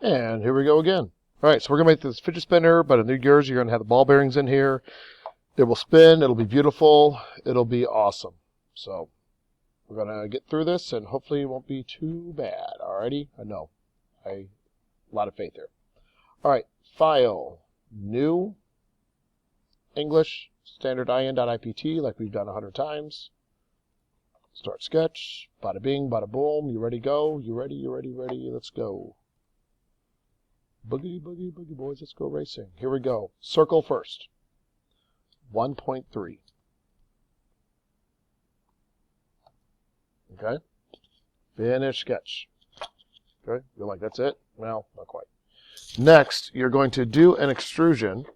And here we go again. All right, so we're going to make this fidget spinner, but in yours, you're going to have the ball bearings in here. It will spin. It'll be beautiful. It'll be awesome. So we're going to get through this, and hopefully it won't be too bad. Alrighty? I know. A lot of faith here. All right, File, New, English, Standard IN.IPT, like we've done 100 times. Start sketch. Bada bing, bada boom. You ready, go? You ready, you ready, ready? Let's go. Boogie, boogie, boogie, boys. Let's go racing. Here we go. Circle first. 1.3. Okay. Finish sketch. Okay. You're like, that's it? Well, not quite. Next, you're going to do an extrusion.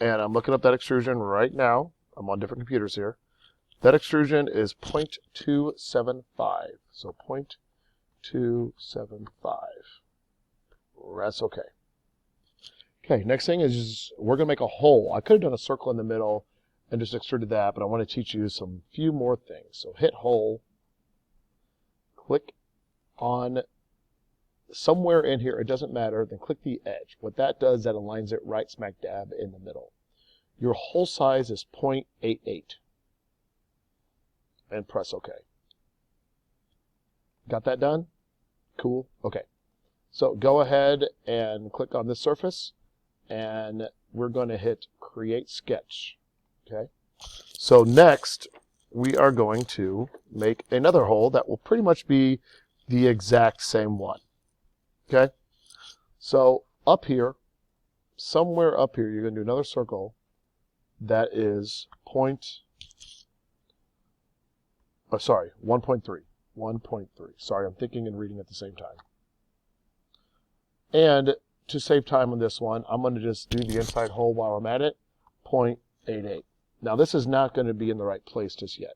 And I'm looking up that extrusion right now. I'm on different computers here. That extrusion is 0.275. So 0.275. That's okay. Okay, next thing is we're going to make a hole. I could have done a circle in the middle and just extruded that, but I want to teach you some few more things. So hit hole, click on somewhere in here, it doesn't matter, then click the edge. What that does, that aligns it right smack dab in the middle. Your hole size is 0.88. And press OK. Got that done? Cool. Okay. So go ahead and click on this surface, and we're going to hit Create Sketch. Okay. So next, we are going to make another hole that will pretty much be the exact same one. Okay. So up here, somewhere up here, you're going to do another circle that is 1.3. 1.3. Sorry, I'm thinking and reading at the same time. And to save time on this one, I'm going to just do the inside hole while I'm at it, 0.88. Now this is not going to be in the right place just yet.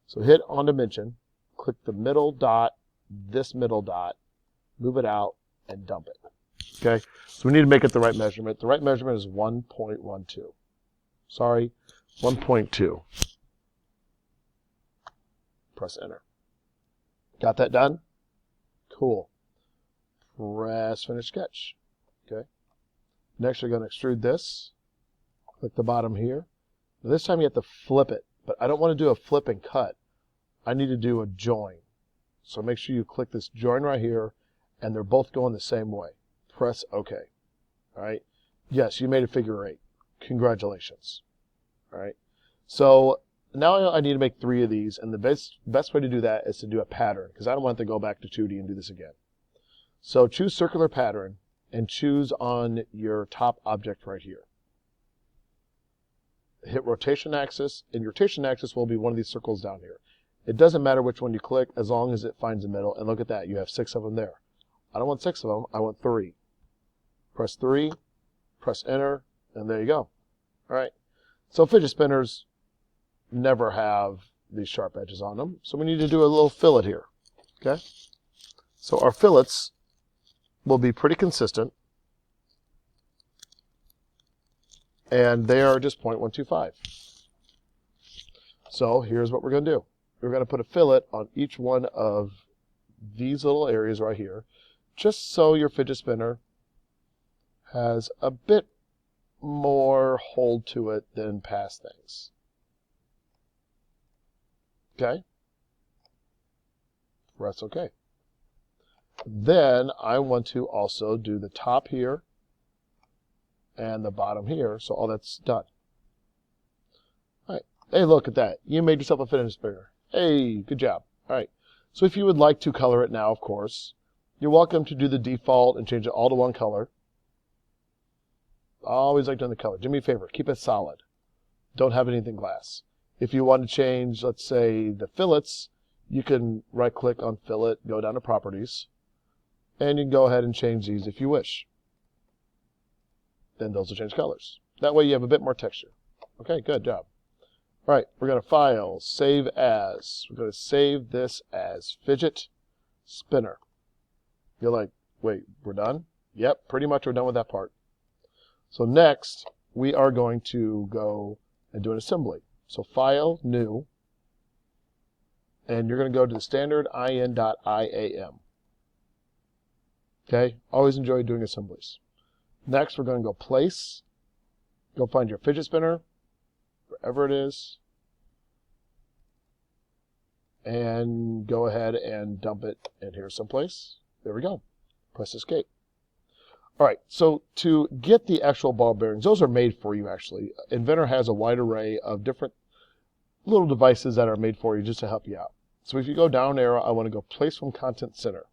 So hit on dimension, click the middle dot, this middle dot, move it out, and dump it. Okay, so we need to make it the right measurement. The right measurement is 1.12. Sorry, 1.2. Press enter. Got that done? Cool. Press finish sketch. Okay. Next, you're going to extrude this. Click the bottom here. Now, this time you have to flip it, but I don't want to do a flip and cut. I need to do a join. So make sure you click this join right here, and they're both going the same way. Press OK. All right. Yes, you made a figure 8. Congratulations. All right. So now I need to make 3 of these, and the best way to do that is to do a pattern, because I don't want to go back to 2D and do this again. So choose circular pattern and choose on your top object right here. Hit rotation axis, and your rotation axis will be one of these circles down here. It doesn't matter which one you click as long as it finds the middle, and look at that, you have 6 of them there. I don't want 6 of them, I want 3. Press 3, press enter, and there you go. All right. So fidget spinners never have these sharp edges on them, so we need to do a little fillet here. Okay. So our fillets will be pretty consistent, and they are just 0.125. So here's what we're going to do. We're going to put a fillet on each one of these little areas right here, just so your fidget spinner has a bit more hold to it than past things. Okay? Press OK. Then I want to also do the top here and the bottom here, so all that's done. All right. Hey, look at that. You made yourself a fidget spinner. Hey, good job. All right. So if you would like to color it now, of course, you're welcome to do the default and change it all to one color. I always like doing the color. Do me a favor. Keep it solid. Don't have anything glass. If you want to change, let's say, the fillets, you can right-click on fillet, go down to properties, and you can go ahead and change these if you wish. Then those will change colors. That way you have a bit more texture. Okay, good job. All right, we're going to File, Save As. We're going to save this as Fidget Spinner. You're like, wait, we're done? Yep, pretty much we're done with that part. So next, we are going to go and do an assembly. So File, New, and you're going to go to the standard in.iam. Okay, always enjoy doing assemblies. Next, we're going to go place. Go find your fidget spinner, wherever it is, and go ahead and dump it in here someplace. There we go. Press escape. All right, so to get the actual ball bearings, those are made for you actually. Inventor has a wide array of different little devices that are made for you just to help you out. So if you go down arrow, I want to go place from content center.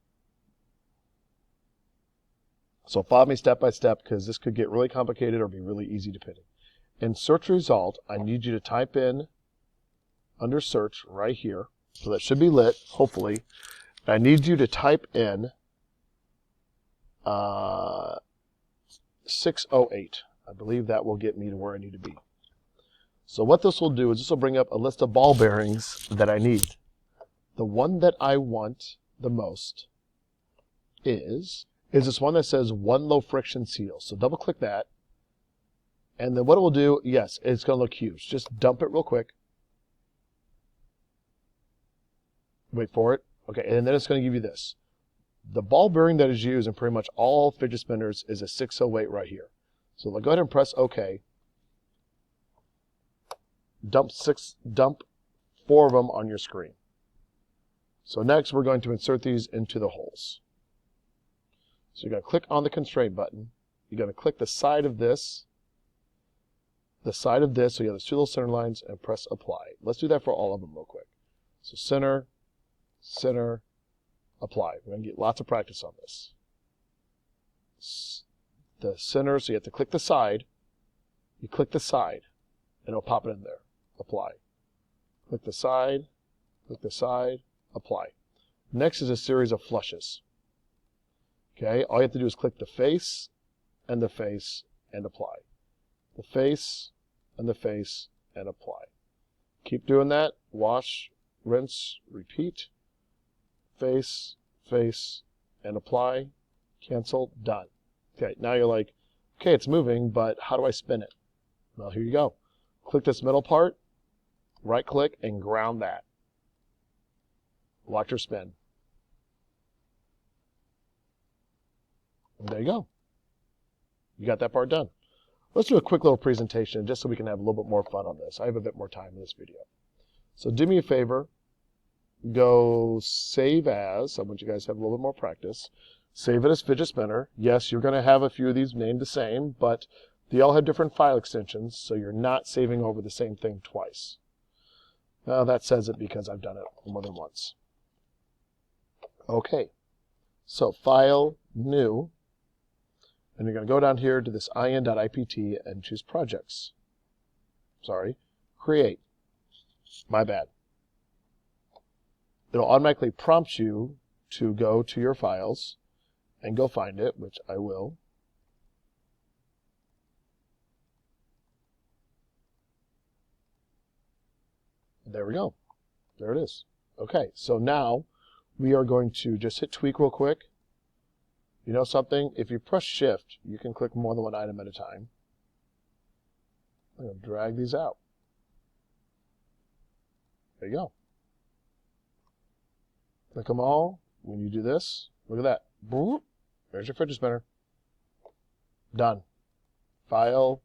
So follow me step by step because this could get really complicated or be really easy to put in. In search result, I need you to type in under search right here. So that should be lit, hopefully. I need you to type in 608. I believe that will get me to where I need to be. So what this will do is this will bring up a list of ball bearings that I need. The one that I want the most is this one that says one low friction seal. So double click that. And then what it will do, yes, it's going to look huge. Just dump it real quick. Wait for it. Okay, and then it's going to give you this. The ball bearing that is used in pretty much all fidget spinners is a 608 right here. So go ahead and press OK. Dump 4 of them on your screen. So next we're going to insert these into the holes. So you're going to click on the constraint button. You're going to click the side of this, so you have those 2 little center lines, and press apply. Let's do that for all of them real quick. So center, center, apply. We're going to get lots of practice on this. The center, so you have to click the side. You click the side, and it'll pop it in there. Apply. Click the side, apply. Next is a series of flushes. Okay, all you have to do is click the face, and apply. The face, and apply. Keep doing that. Wash, rinse, repeat. Face, and apply. Cancel, done. Okay, now you're like, okay, it's moving, but how do I spin it? Well, here you go. Click this middle part, right click, and ground that. Watch her spin. And there you go. You got that part done. Let's do a quick little presentation just so we can have a little bit more fun on this. I have a bit more time in this video. So do me a favor. Go save as. I want you guys to have a little bit more practice. Save it as fidget spinner. Yes, you're going to have a few of these named the same, but they all have different file extensions, so you're not saving over the same thing twice. Now that says it because I've done it more than once. Okay, so File, New, and you're going to go down here to this in.ipt and choose Projects. Sorry, Create. My bad. It'll automatically prompt you to go to your files and go find it, which I will. There we go. There it is. Okay, so now we are going to just hit tweak real quick. You know something? If you press shift, you can click more than one item at a time. I'm going to drag these out. There you go. Click them all. When you do this, look at that. Boop. There's your fidget spinner. Done. File,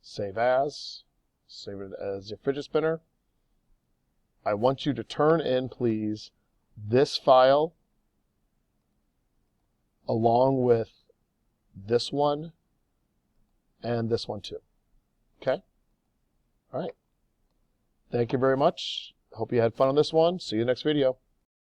save as, save it as your fidget spinner. I want you to turn in, please, this file along with this one and this one too. Okay? All right. Thank you very much. Hope you had fun on this one. See you next video.